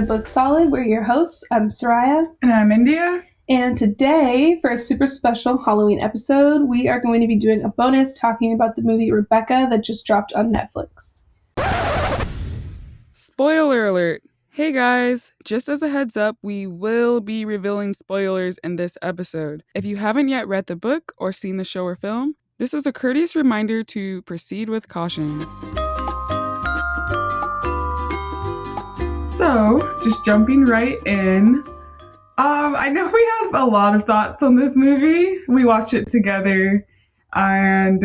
to Book Solid. We're your hosts. I'm Soraya. And I'm India. And today, for a super special Halloween episode, we are going to be doing a bonus talking about the movie Rebecca that just dropped on Netflix. Spoiler alert. Hey guys, just as a heads up, we will be revealing spoilers in this episode. If you haven't yet read the book or seen the show or film, this is a courteous reminder to proceed with caution. So, just jumping right in. I know we have a lot of thoughts on this movie. We watched it together. And,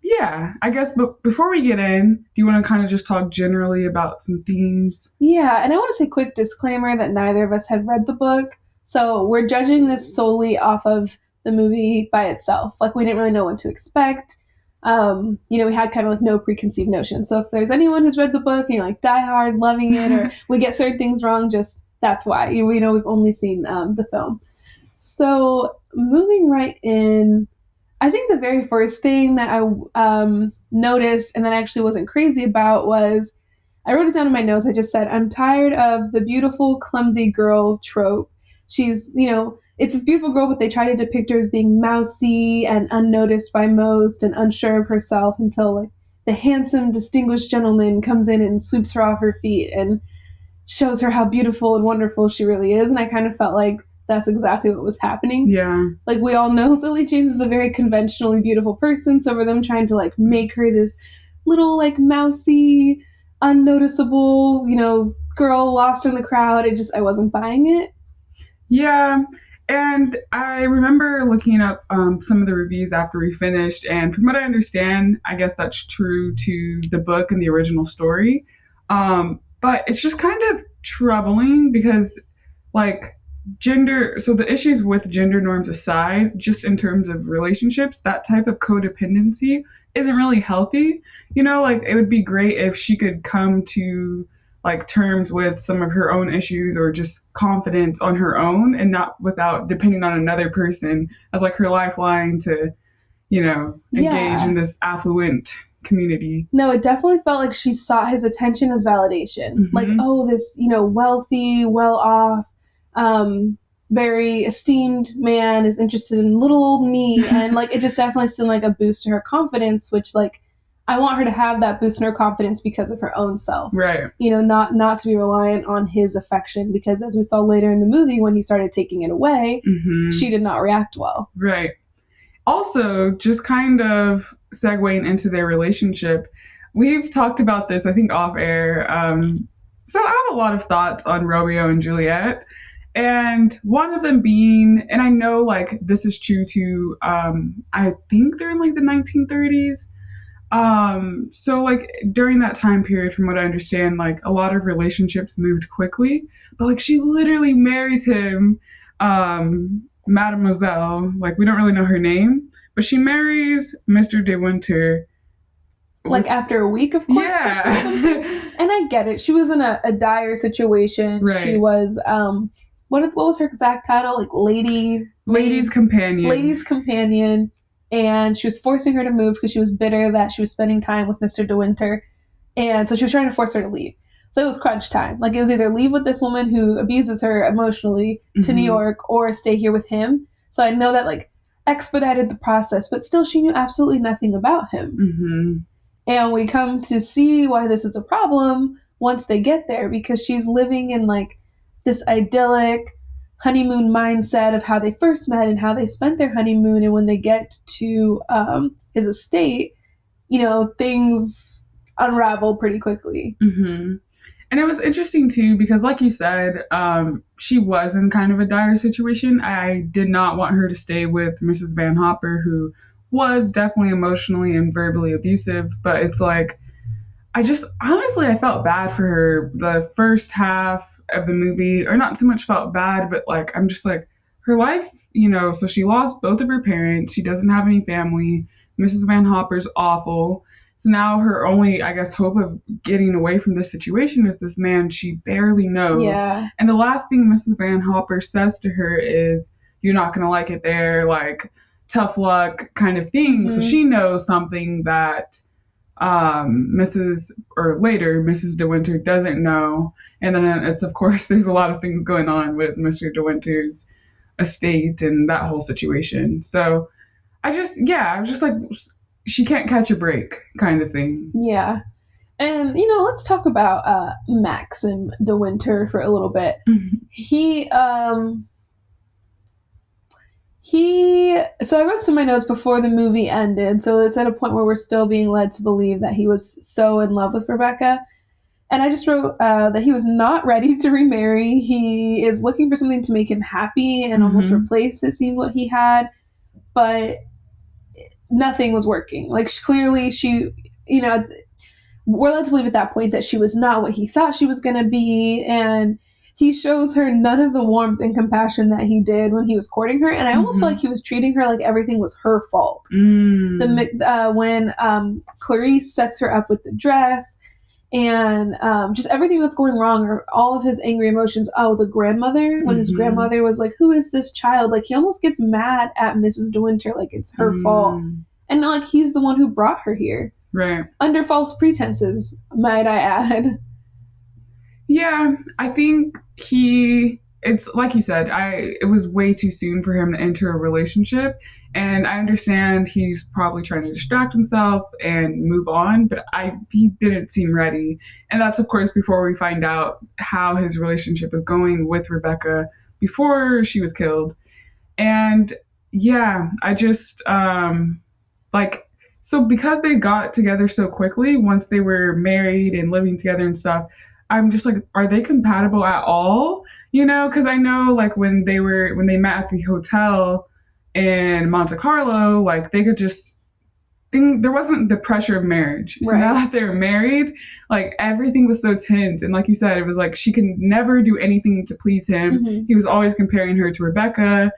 yeah, I guess, but before we get in, do you want to kind of just talk generally about some themes? Yeah, and I want to say quick disclaimer that neither of us had read the book. So we're judging this solely off of the movie by itself. Like, we didn't really know what to expect. We had kind of like no preconceived notion. So if there's anyone who's read the book and you're like die hard, loving it, or we get certain things wrong, just that's why. We know we've only seen the film. So moving right in, I think the very first thing that I noticed and that I actually wasn't crazy about was, I wrote it down in my notes. I just said, I'm tired of the beautiful, clumsy girl trope. She's, it's this beautiful girl, but they try to depict her as being mousy and unnoticed by most and unsure of herself until like the handsome, distinguished gentleman comes in and sweeps her off her feet and shows her how beautiful and wonderful she really is. And I kind of felt like that's exactly what was happening. Yeah. Like, we all know Lily James is a very conventionally beautiful person, so for them trying to like make her this little like mousy, unnoticeable, girl lost in the crowd, I wasn't buying it. Yeah. And I remember looking up some of the reviews after we finished, and from what I understand, I guess that's true to the book and the original story. But it's just kind of troubling because, like, so the issues with gender norms aside, just in terms of relationships, that type of codependency isn't really healthy. Like, it would be great if she could come to like terms with some of her own issues or just confidence on her own and not without depending on another person as like her lifeline to, engage in this affluent community. No, it definitely felt like she sought his attention as validation. Mm-hmm. Like, oh, this, wealthy, well-off, very esteemed man is interested in little old me. And like, it just definitely seemed like a boost to her confidence, which like, I want her to have that boost in her confidence because of her own self. Right. Not to be reliant on his affection, because as we saw later in the movie, when he started taking it away, mm-hmm. she did not react well. Right. Also, just kind of segueing into their relationship, we've talked about this, I think, off air. So I have a lot of thoughts on Romeo and Juliet. And one of them being, and I know like this is true to, I think they're in like the 1930s. So like during that time period, from what I understand, like a lot of relationships moved quickly, but like she literally marries him, Mademoiselle, like we don't really know her name, but she marries Mr. De Winter. Like after a week of courtship. Yeah. And I get it. She was in a dire situation. Right. She was, what was her exact title? Like Lady's companion. Lady's companion. And she was forcing her to move because she was bitter that she was spending time with Mr. De Winter. And so she was trying to force her to leave. So it was crunch time. Like, it was either leave with this woman who abuses her emotionally to mm-hmm. New York or stay here with him. So I know that, like, expedited the process. But still, she knew absolutely nothing about him. Mm-hmm. And we come to see why this is a problem once they get there. Because she's living in, like, this idyllic honeymoon mindset of how they first met and how they spent their honeymoon, and when they get to his estate, things unravel pretty quickly. Mm-hmm. And it was interesting too because, like you said, she was in kind of a dire situation. I did not want her to stay with Mrs. Van Hopper, who was definitely emotionally and verbally abusive, but it's like I felt bad for her the first half of the movie, or not so much felt bad, but like I'm just like, her life, so she lost both of her parents, she doesn't have any family, Mrs. Van Hopper's awful, so now her only, I guess, hope of getting away from this situation is this man she barely knows. Yeah. And the last thing Mrs. Van Hopper says to her is, you're not gonna like it there, like tough luck kind of thing. Mm-hmm. So she knows something that Mrs. or later Mrs. De Winter doesn't know, and then it's of course there's a lot of things going on with Mr. De Winter's estate and that whole situation. So I was just like, she can't catch a break kind of thing. Yeah. And, you know, let's talk about Maxim De Winter for a little bit. He, so I wrote some of my notes before the movie ended. So it's at a point where we're still being led to believe that he was so in love with Rebecca. And I just wrote that he was not ready to remarry. He is looking for something to make him happy and almost replace, it seemed, what he had. But nothing was working. Like, clearly she, you know, we're led to believe at that point that she was not what he thought she was going to be. And he shows her none of the warmth and compassion that he did when he was courting her. And I almost felt like he was treating her like everything was her fault. When Clarice sets her up with the dress and just everything that's going wrong, or all of his angry emotions. Oh, the grandmother, when his grandmother was like, who is this child? Like, he almost gets mad at Mrs. De Winter, like it's her fault. And like he's the one who brought her here. Right. Under false pretenses, might I add. Yeah, I think it's like you said, it was way too soon for him to enter a relationship. And I understand he's probably trying to distract himself and move on, but he didn't seem ready. And that's, of course, before we find out how his relationship is going with Rebecca before she was killed. And yeah, I just, so because they got together so quickly, once they were married and living together and stuff, I'm just like, are they compatible at all? You know, because I know like when they met at the hotel in Monte Carlo, like they could just think there wasn't the pressure of marriage. So now that they're married, like everything was so tense. And like you said, it was like she could never do anything to please him. He was always comparing her to Rebecca.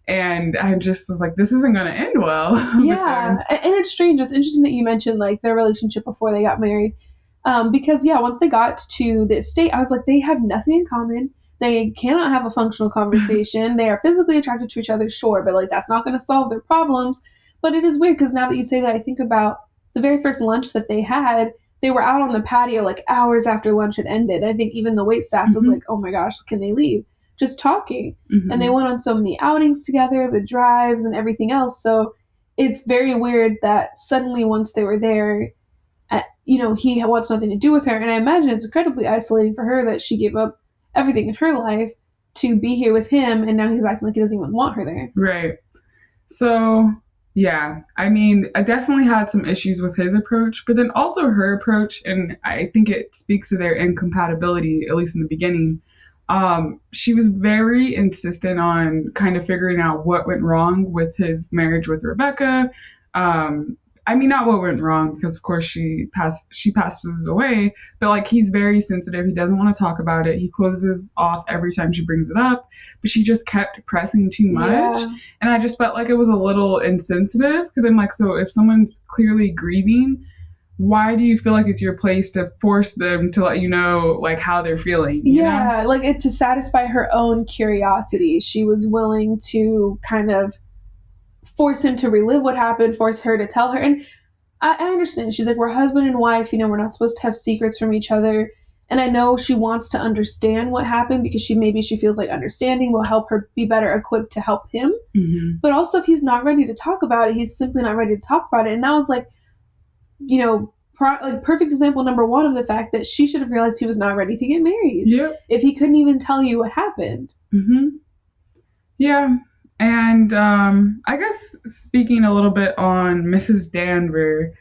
And I just was like, this isn't going to end well. Yeah. And it's strange. It's interesting that you mentioned like their relationship before they got married. Because yeah, once they got to the estate, I was like, they have nothing in common. They cannot have a functional conversation. They are physically attracted to each other, sure, but like that's not going to solve their problems. But it is weird because now that you say that, I think about the very first lunch that they had. They were out on the patio like hours after lunch had ended. I think even the wait staff was like, oh my gosh, can they leave? Just talking. And they went on so many outings together, the drives and everything else. So it's very weird that suddenly once they were there, he wants nothing to do with her. And I imagine it's incredibly isolating for her that she gave up everything in her life to be here with him. And now he's acting like he doesn't even want her there. Right. So, yeah, I mean, I definitely had some issues with his approach, but then also her approach. And I think it speaks to their incompatibility, at least in the beginning. She was very insistent on kind of figuring out what went wrong with his marriage with Rebecca. I mean, not what went wrong, because of course she passes away, but like he's very sensitive. He doesn't want to talk about it. He closes off every time she brings it up, but she just kept pressing too much. Yeah. And I just felt like it was a little insensitive, because I'm like, so if someone's clearly grieving, why do you feel like it's your place to force them to let you know like how they're feeling? You know? Like to satisfy her own curiosity, she was willing to kind of force him to relive what happened, force her to tell her. And I understand. She's like, we're husband and wife, we're not supposed to have secrets from each other. And I know she wants to understand what happened because she feels like understanding will help her be better equipped to help him. But also if he's not ready to talk about it, he's simply not ready to talk about it. And that was like, perfect example number one of the fact that she should have realized he was not ready to get married. Yep. If he couldn't even tell you what happened. Yeah. And I guess speaking a little bit on Mrs. Danver,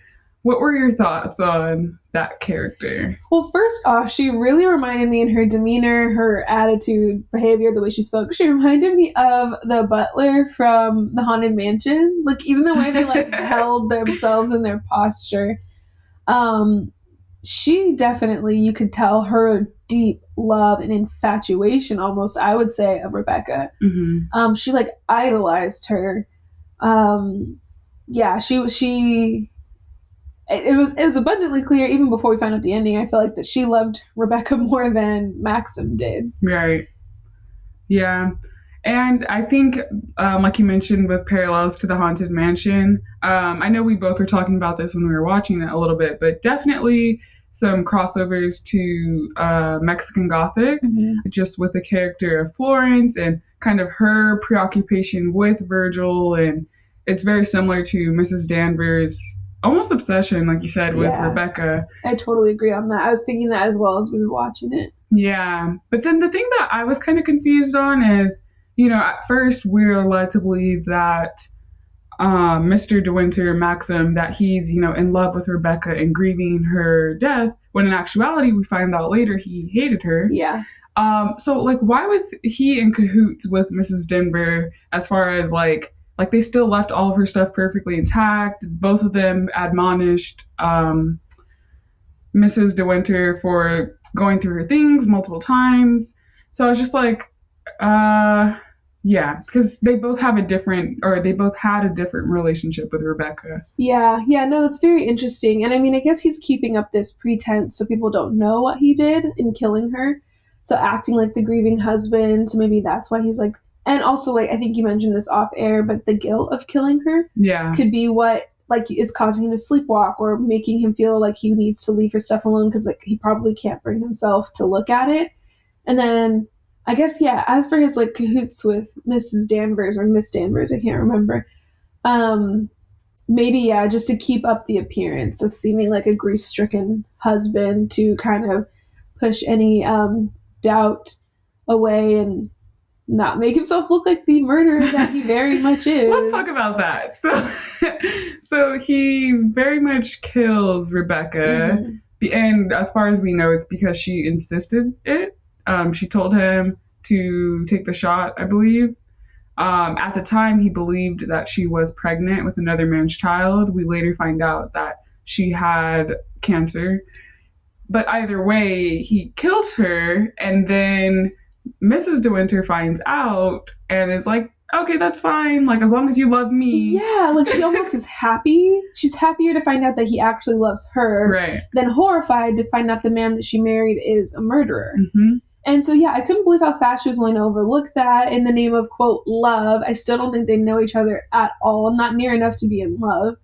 what were your thoughts on that character? Well, first off, she really reminded me in her demeanor, her attitude, behavior, the way she spoke. She reminded me of the butler from the Haunted Mansion. Like, even the way they held themselves in their posture. She definitely, you could tell her deep love and infatuation, almost, I would say, of Rebecca. She idolized her. It was abundantly clear even before we found out the ending. I feel like that she loved Rebecca more than Maxim did. Right. Yeah. And I think, like you mentioned, with parallels to the Haunted Mansion, I know we both were talking about this when we were watching it a little bit, but definitely some crossovers to Mexican Gothic, Mm-hmm. just with the character of Florence and kind of her preoccupation with Virgil. And it's very similar to Mrs. Danvers' almost obsession, like you said, with Yeah, Rebecca. I totally agree on that. I was thinking that as well as we were watching it. Yeah. But then the thing that I was kind of confused on is, at first we're led to believe that Mr. De Winter, Maxim, that he's, in love with Rebecca and grieving her death, when in actuality we find out later he hated her. Yeah. So like why was he in cahoots with Mrs. Denver as far as like they still left all of her stuff perfectly intact. Both of them admonished Mrs. De Winter for going through her things multiple times. So I was just like, uh, yeah, because they both have a different, or they both had a different relationship with Rebecca. Yeah, yeah, no, that's very interesting. And I mean, I guess he's keeping up this pretense so people don't know what he did in killing her. So acting like the grieving husband, so maybe that's why he's like, and also like I think you mentioned this off air, but the guilt of killing her Yeah. could be what like is causing him to sleepwalk or making him feel like he needs to leave her stuff alone because like he probably can't bring himself to look at it. And then I guess yeah, as for his like cahoots with Mrs. Danvers or Miss Danvers, I can't remember. Um, maybe yeah, just to keep up the appearance of seeming like a grief-stricken husband to kind of push any doubt away and not make himself look like the murderer that he very much Let's is. talk about that. So he very much kills Rebecca, and as far as we know, it's because she insisted it. She told him to take the shot, I believe. At the time, he believed that she was pregnant with another man's child. We later find out that she had cancer. But either way, he kills her, and then Mrs. De Winter finds out and is like, okay, that's fine. Like, as long as you love me. Yeah, like she almost is happy. She's happier to find out that he actually loves her Right. than horrified to find out the man that she married is a murderer. Mm-hmm. And so, yeah, I couldn't believe how fast she was willing to overlook that in the name of, quote, love. I still don't think they know each other at all, not near enough to be in love.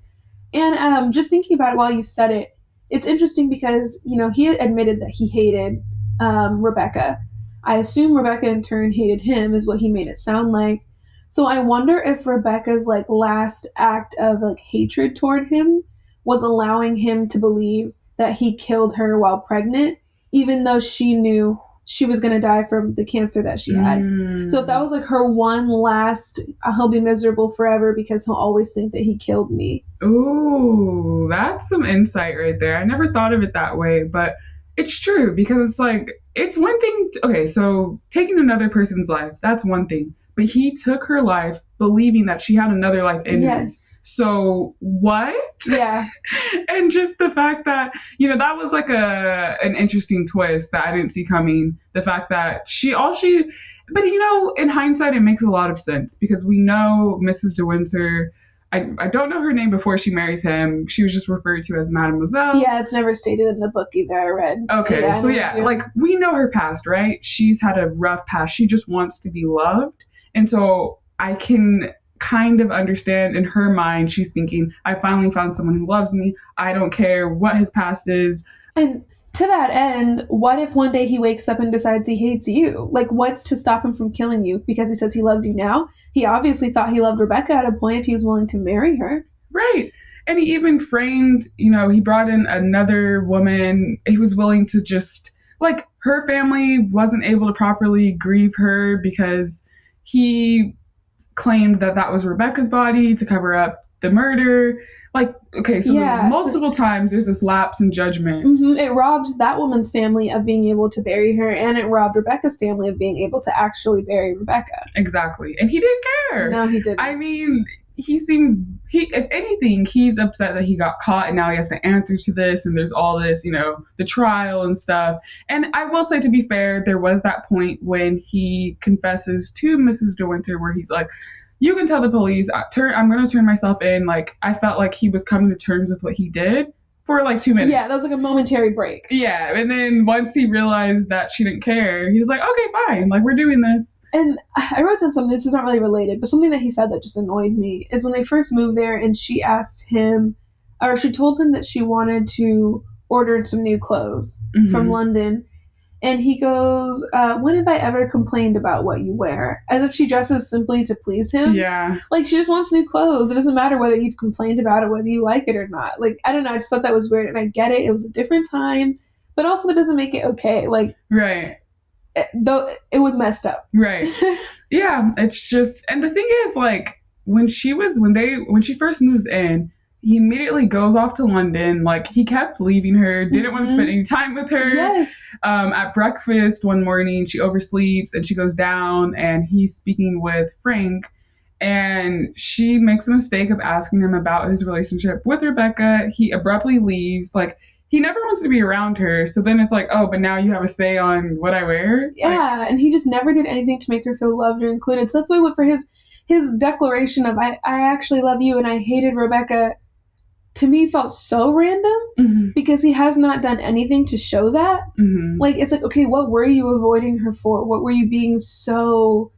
And just thinking about it while you said it, it's interesting because, he admitted that he hated Rebecca. I assume Rebecca in turn hated him, is what he made it sound like. So I wonder if Rebecca's like last act of like hatred toward him was allowing him to believe that he killed her while pregnant, even though she knew she was going to die from the cancer that she had. So if that was like her one last, he'll be miserable forever because he'll always think that he killed me. Ooh, that's some insight right there. I never thought of it that way, but it's true because it's like, it's one thing. Okay, so taking another person's life, that's one thing. But he took her life believing that she had another life in him. Yes. So what? Yeah. And just the fact that, that was like an interesting twist that I didn't see coming. The fact that but in hindsight, it makes a lot of sense because we know Mrs. De Windsor. I don't know her name before she marries him. She was just referred to as Mademoiselle. Yeah, it's never stated in the book either, I read. Okay, so yeah, like we know her past, right? She's had a rough past. She just wants to be loved. And so I can kind of understand in her mind, she's thinking, I finally found someone who loves me. I don't care what his past is. And to that end, what if one day he wakes up and decides he hates you? Like, what's to stop him from killing you because he says he loves you now? He obviously thought he loved Rebecca at a point if he was willing to marry her. Right. And he even framed, he brought in another woman. He was willing to just, like, her family wasn't able to properly grieve her because he claimed that that was Rebecca's body to cover up the murder. Like, okay, so multiple times there's this lapse in judgment. It robbed that woman's family of being able to bury her, and it robbed Rebecca's family of being able to actually bury Rebecca. Exactly. And he didn't care. No, he didn't. I mean, if anything, he's upset that he got caught and now he has to answer to this and there's all this, the trial and stuff. And I will say, to be fair, there was that point when he confesses to Mrs. De Winter where he's like, you can tell the police, I'm going to turn myself in. Like, I felt like he was coming to terms with what he did. for like 2 minutes. Yeah, that was like a momentary break. Yeah, and then once he realized that she didn't care, he was like, okay, fine, like we're doing this. And I wrote down something, this is not really related, but something that he said that just annoyed me is when they first moved there and she asked him, or she told him that she wanted to order some new clothes from London. And he goes, when have I ever complained about what you wear? As if she dresses simply to please him. Yeah. Like, she just wants new clothes. It doesn't matter whether you've complained about it, whether you like it or not. Like, I don't know. I just thought that was weird. And I get it. It was a different time. But also, that doesn't make it okay. Like, right. Though it was messed up. Right. Yeah. It's just, and the thing is, like, when she first moves in, he immediately goes off to London. Like, he kept leaving her, didn't want to spend any time with her. Yes. At breakfast one morning, she oversleeps and she goes down and he's speaking with Frank. And she makes the mistake of asking him about his relationship with Rebecca. He abruptly leaves. Like, he never wants to be around her. So then it's like, oh, but now you have a say on what I wear? Yeah, and he just never did anything to make her feel loved or included. So that's why I went for his declaration of, I actually love you and I hated Rebecca, to me felt so random because he has not done anything to show that. Like, it's like, okay, what were you avoiding her for? What were you being so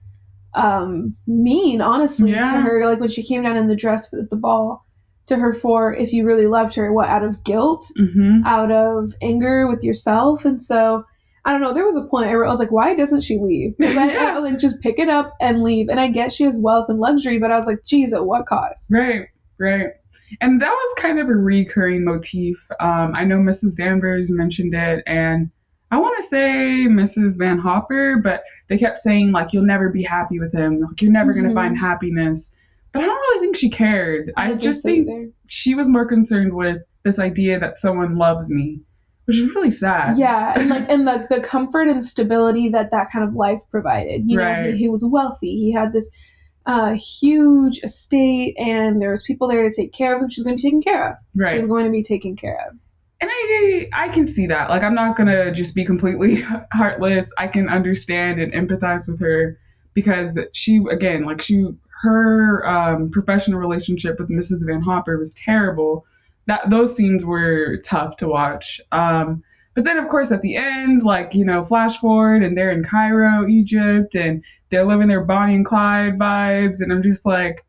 mean, honestly, to her? Like, when she came down in the dress at the ball to her for, if you really loved her, what, out of guilt? Out of anger with yourself? And so, I don't know, there was a point I was like, why doesn't she leave? Because I like, just pick it up and leave. And I get she has wealth and luxury, but I was like, geez, at what cost? Right. And that was kind of a recurring motif. I know Mrs. Danvers mentioned it, and I want to say Mrs. Van Hopper, but they kept saying, like, you'll never be happy with him. Like, you're never going to find happiness. But I don't really think she cared. I just think she was more concerned with this idea that someone loves me, which is really sad. Yeah, and the comfort and stability that kind of life provided. You know, he was wealthy. He had this huge estate, and there was people there to take care of him. She was going to be taken care of. She was going to be taken care of. And I can see that. Like, I'm not going to just be completely heartless. I can understand and empathize with her because her professional relationship with Mrs. Van Hopper was terrible. Those scenes were tough to watch. But then, of course, at the end, like, you know, flash forward and they're in Cairo, Egypt, and they're living their Bonnie and Clyde vibes. And I'm just like,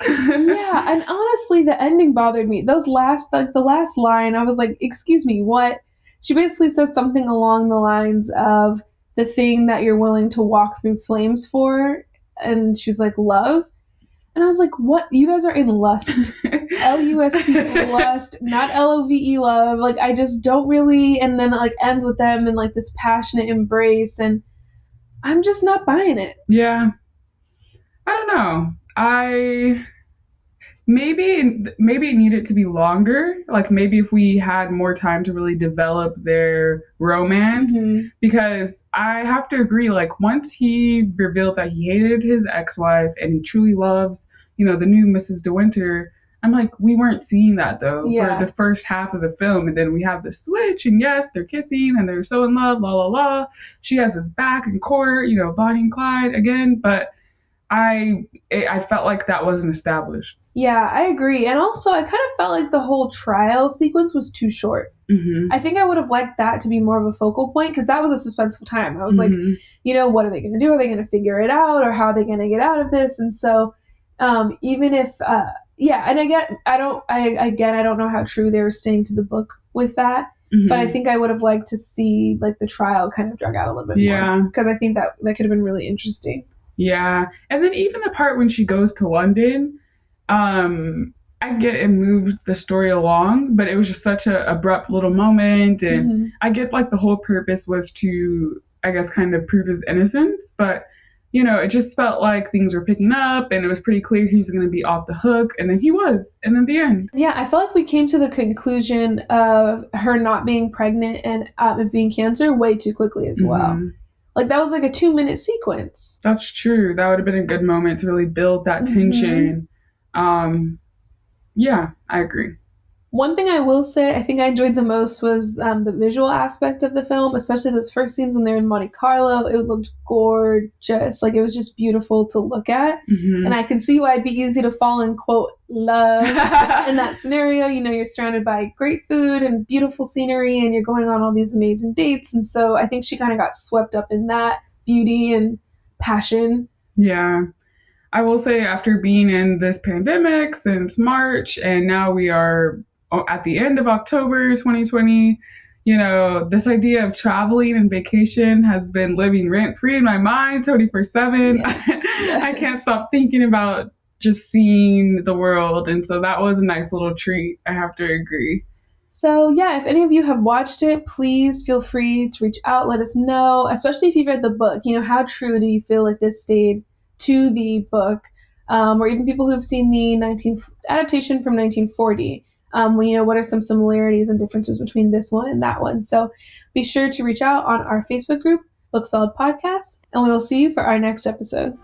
yeah, and honestly, the ending bothered me. The last line, I was like, excuse me, what? She basically says something along the lines of the thing that you're willing to walk through flames for. And she's like, love. And I was like, what? You guys are in lust. L-U-S-T, lust, not L-O-V-E, love. Like, I just don't really. And then it, like, ends with them in, like, this passionate embrace. And I'm just not buying it. Yeah. I don't know. Maybe it needed to be longer. Like, maybe if we had more time to really develop their romance. Because I have to agree, like, once he revealed that he hated his ex-wife and he truly loves, you know, the new Mrs. De Winter, I'm like, we weren't seeing that, though, for the first half of the film. And then we have the switch, and yes, they're kissing, and they're so in love, la, la, la. She has his back in court, you know, Bonnie and Clyde again. But I felt like that wasn't established. Yeah, I agree. And also, I kind of felt like the whole trial sequence was too short. I think I would have liked that to be more of a focal point, because that was a suspenseful time. I was like, you know, what are they going to do? Are they going to figure it out? Or how are they going to get out of this? And so, even if, and I don't know how true they were staying to the book with that. But I think I would have liked to see, like, the trial kind of drag out a little bit more. Because I think that could have been really interesting. Yeah. And then even the part when she goes to London, I get it moved the story along, but it was just such a abrupt little moment. And I get, like, the whole purpose was to, I guess, kind of prove his innocence. But, you know, it just felt like things were picking up and it was pretty clear he was going to be off the hook. And then he was. And then the end. Yeah, I felt like we came to the conclusion of her not being pregnant and it being cancer way too quickly as well. Like, that was like a 2-minute sequence. That's true. That would have been a good moment to really build that tension. Yeah, I agree. One thing I will say, I think I enjoyed the most was the visual aspect of the film, especially those first scenes when they're in Monte Carlo. It looked gorgeous. Like, it was just beautiful to look at. And Mm-hmm. I can see why it'd be easy to fall in, quote, love in that scenario. You know, you're surrounded by great food and beautiful scenery, and you're going on all these amazing dates. And so I think she kind of got swept up in that beauty and passion. Yeah. I will say, after being in this pandemic since March, and now we are at the end of October 2020, this idea of traveling and vacation has been living rent free in my mind 24/7. Yes, yes. I can't stop thinking about just seeing the world. And so that was a nice little treat. I have to agree. So, yeah, if any of you have watched it, please feel free to reach out, let us know, especially if you've read the book. You know, how true do you feel like this stayed to the book? Or even people who've seen the adaptation from 1940. What are some similarities and differences between this one and that one? So be sure to reach out on our Facebook group, Book Solid Podcast, and we will see you for our next episode.